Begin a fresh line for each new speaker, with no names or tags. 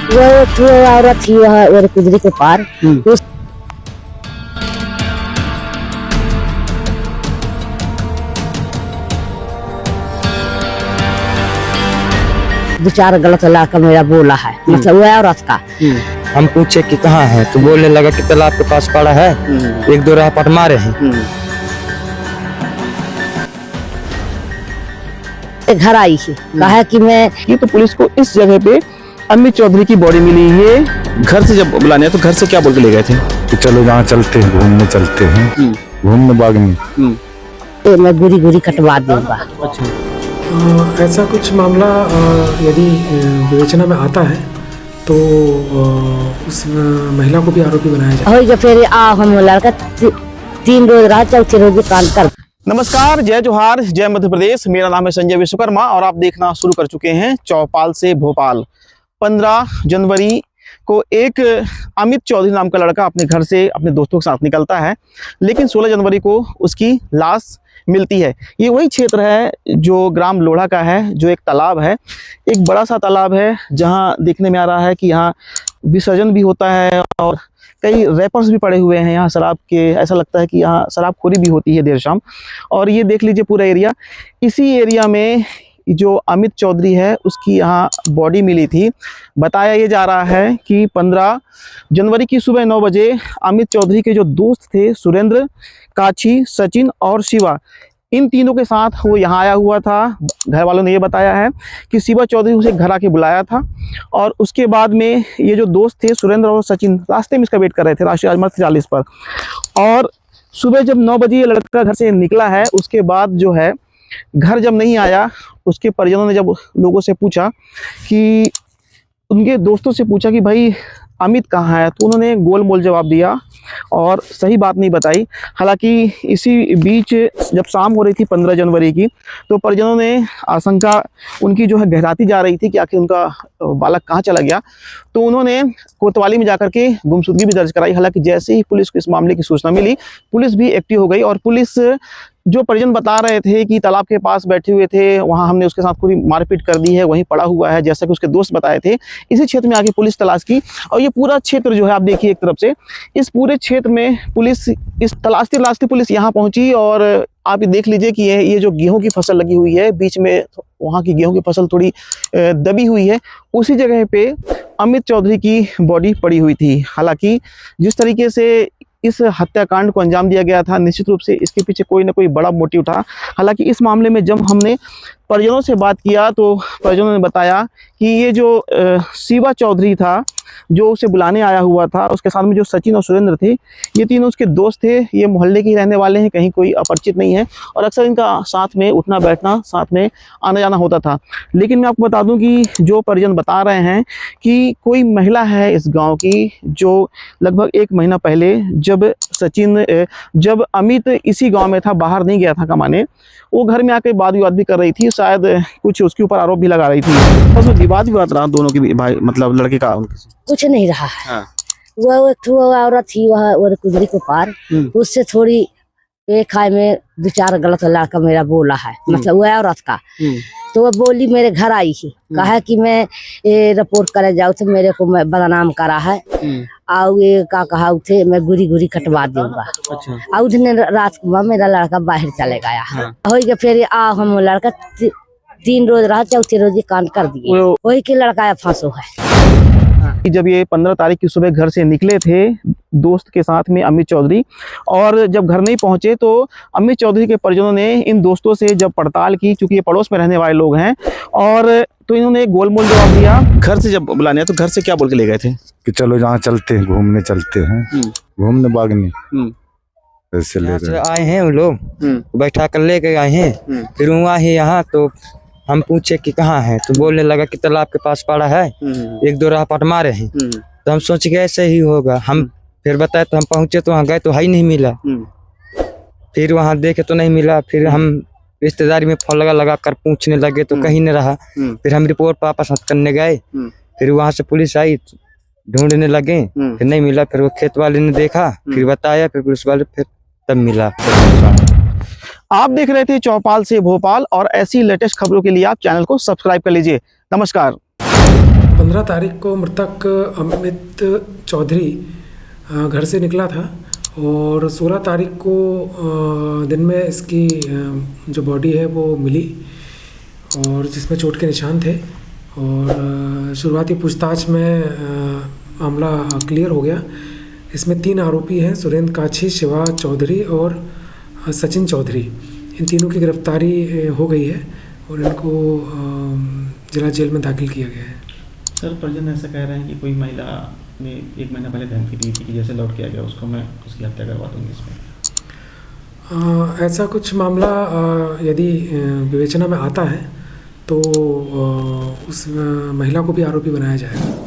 वो एक औरत थी वहाँ और कुदरी के पार उस विचार गलत लाकर मेरा बोला है, मतलब वो औरत का।
हम पूछे कि कहाँ है तो बोलने लगा कि तालाब के पास पड़ा है, एक दो राह पट मारे हैं।
घर आई थी, कहा कि मैं
ये तो पुलिस को इस जगह पे अमित चौधरी की बॉडी मिली है। घर से जब बुलाने तो घर से क्या बोल के ले गए थे
कि चलो जहाँ चलते हैं घूमने चलते हैं, घूमने बाग में
मैं गुरी गुरी कटवा दूंगा।
ऐसा कुछ मामला यदि विवेचना में आता है तो उस महिला को भी आरोपी बनाया जाए।
हो फिर हम लड़का 3 रोज रहा, चौथे रोज कान कर।
नमस्कार, जय जोहार, जय मध्य प्रदेश। मेरा नाम है संजय विश्वकर्मा और आप देखना शुरू कर चुके हैं चौपाल से भोपाल। 15 जनवरी को एक अमित चौधरी नाम का लड़का अपने घर से अपने दोस्तों के साथ निकलता है, लेकिन 16 जनवरी को उसकी लाश मिलती है। ये वही क्षेत्र है जो ग्राम लोढ़ा का है, जो एक तालाब है, एक बड़ा सा तालाब है जहां देखने में आ रहा है कि यहाँ विसर्जन भी होता है और कई रैपर्स भी पड़े हुए हैं यहाँ शराब के। ऐसा लगता है कि यहाँ शराबखोरी भी होती है देर शाम। और ये देख लीजिए पूरा एरिया, इसी एरिया में जो अमित चौधरी है उसकी यहाँ बॉडी मिली थी। बताया ये जा रहा है कि 15 जनवरी की सुबह 9 बजे अमित चौधरी के जो दोस्त थे सुरेंद्र, काची, सचिन और शिवा, इन तीनों के साथ वो यहाँ आया हुआ था। घर वालों ने ये बताया है कि शिवा चौधरी उसे घर आके बुलाया था और उसके बाद में ये जो दोस्त थे सुरेंद्र और सचिन रास्ते में इसका वेट कर रहे थे राष्ट्रीय राजमार्ग 43 पर। और सुबह जब 9 बजे ये लड़का घर से निकला है, उसके बाद जो है घर जब नहीं आया, उसके परिजनों ने जब लोगों से पूछा कि उनके दोस्तों से पूछा कि भाई अमित कहाँ है, तो उन्होंने गोलमोल जवाब दिया और सही बात नहीं बताई। हालांकि इसी बीच जब शाम हो रही थी 15 जनवरी की, तो परिजनों ने आशंका उनकी जो है गहराती जा रही थी कि आखिर उनका बालक कहाँ चला गया, तो उन्होंने कोतवाली में जाकर के गुमशुदगी भी दर्ज कराई। हालांकि जैसे ही पुलिस को इस मामले की सूचना मिली, पुलिस भी एक्टिव हो गई और पुलिस जो परिजन बता रहे थे कि तालाब के पास बैठे हुए थे, वहाँ हमने उसके साथ पूरी मारपीट कर दी है, वहीं पड़ा हुआ है, जैसा कि उसके दोस्त बताए थे। इसी क्षेत्र में आके पुलिस तलाश की और ये पूरा क्षेत्र जो है आप देखिए एक तरफ से, इस पूरे क्षेत्र में पुलिस इस तलाशती पुलिस यहाँ पहुंची। और आप ये देख लीजिए कि ये जो गेहूं की फसल लगी हुई है, बीच में वहाँ की गेहूं की फसल थोड़ी दबी हुई है, उसी जगह पे अमित चौधरी की बॉडी पड़ी हुई थी। हालांकि जिस तरीके से इस हत्याकांड को अंजाम दिया गया था, निश्चित रूप से इसके पीछे कोई ना कोई बड़ा मोटिव था। हालांकि इस मामले में जब हमने परिजनों से बात किया तो परिजनों ने बताया कि ये जो शिवा चौधरी था जो उसे बुलाने आया हुआ था, उसके साथ में जो सचिन और सुरेंद्र थे, ये तीनों उसके दोस्त थे। ये मोहल्ले के ही रहने वाले हैं, कहीं कोई अपरिचित नहीं है और अक्सर इनका साथ में उठना बैठना, साथ में आना जाना होता था। लेकिन मैं आपको बता दूं कि जो परिजन बता रहे हैं कि कोई महिला है इस गांव की जो लगभग 1 महीना पहले जब अमित इसी गाँव में था, बाहर नहीं गया था कमाने, वो घर में आकर वाद विवाद भी कर रही थी, शायद कुछ उसके ऊपर आरोप भी लगा रही थी। बस वो वाद विवाद रहा दोनों के भाई, मतलब लड़के का उनके से।
कुछ नहीं रहा है। हाँ। वो एक औरत थी वहाँ और कुदरी के पार, उससे थोड़ी एक खाए में विचार गलत लाकर मेरा बोला है, मतलब वो औरत का। तो वो बोली मेरे घर आई थी, कहा कि मैं रिपोर्ट करे जाऊँ तो मेरे को मैं बदनाम करा है और ये का कहा थे मैं गुरी गुरी कटवा दूंगा। और उसने रात को मेरा लड़का बाहर चले गया। हो गया फिर हम लड़का 3 रोज रहा, चौथे रोज कांड कर दिए। वही के लड़का फांसो है।
जब ये 15 तारीख की सुबह घर से निकले थे दोस्त के साथ में अमित चौधरी, और जब घर नहीं पहुंचे तो अमित चौधरी के परिजनों ने इन दोस्तों से जब पड़ताल की, क्योंकि ये पड़ोस में रहने वाले लोग हैं, और तो इन्होंने एक गोलमोल जवाब दिया। घर से जब बुलाने तो घर से क्या बोल के ले गए थे कि
चलो जहाँ चलते हैं घूमने चलते हैं, घूमने बाग में ऐसे ले गए।
आए हैं वो लोग, बैठा कर ले गए आए हैं। फिर वहाँ ही यहाँ तो हम पूछे कि कहाँ है तो बोलने लगा कि तालाब के पास पड़ा है, एक दो राह पट मारे हैं। तो हम सोच के ऐसे ही होगा। हम फिर बताए तो हम पहुंचे तो वहाँ गए तो ही नहीं मिला। फिर वहाँ देखे तो नहीं मिला। फिर हम रिश्तेदारी में फोन लगा कर पूछने लगे तो कहीं नहीं रहा। फिर हम रिपोर्ट वापस करने गए, फिर वहाँ से पुलिस आई, ढूंढने लगे, फिर नहीं मिला। फिर वो खेत वाले ने देखा, फिर बताया, फिर पुलिस वाले, फिर तब मिला।
आप देख रहे थे चौपाल से भोपाल और ऐसी लेटेस्ट खबरों के लिए आप चैनल को सब्सक्राइब कर लीजिए। नमस्कार।
15 तारीख को मृतक अमित चौधरी घर से निकला था और 16 तारीख को दिन में इसकी जो बॉडी है वो मिली और जिसमें चोट के निशान थे। और शुरुआती पूछताछ में मामला क्लियर हो गया। इसमें 3 आरोपी हैं, सुरेंद्र काछी, शिवा चौधरी और सचिन चौधरी। इन तीनों की गिरफ्तारी हो गई है और इनको जिला जेल में दाखिल किया गया है।
सर, परिजन ऐसा कह रहे हैं कि कोई महिला ने 1 महीना पहले धमकी दी थी कि जैसे लौट किया गया उसको मैं उसकी हत्या करवा दूंगी। इसमें
ऐसा कुछ मामला यदि विवेचना में आता है तो उस महिला को भी आरोपी बनाया जाएगा।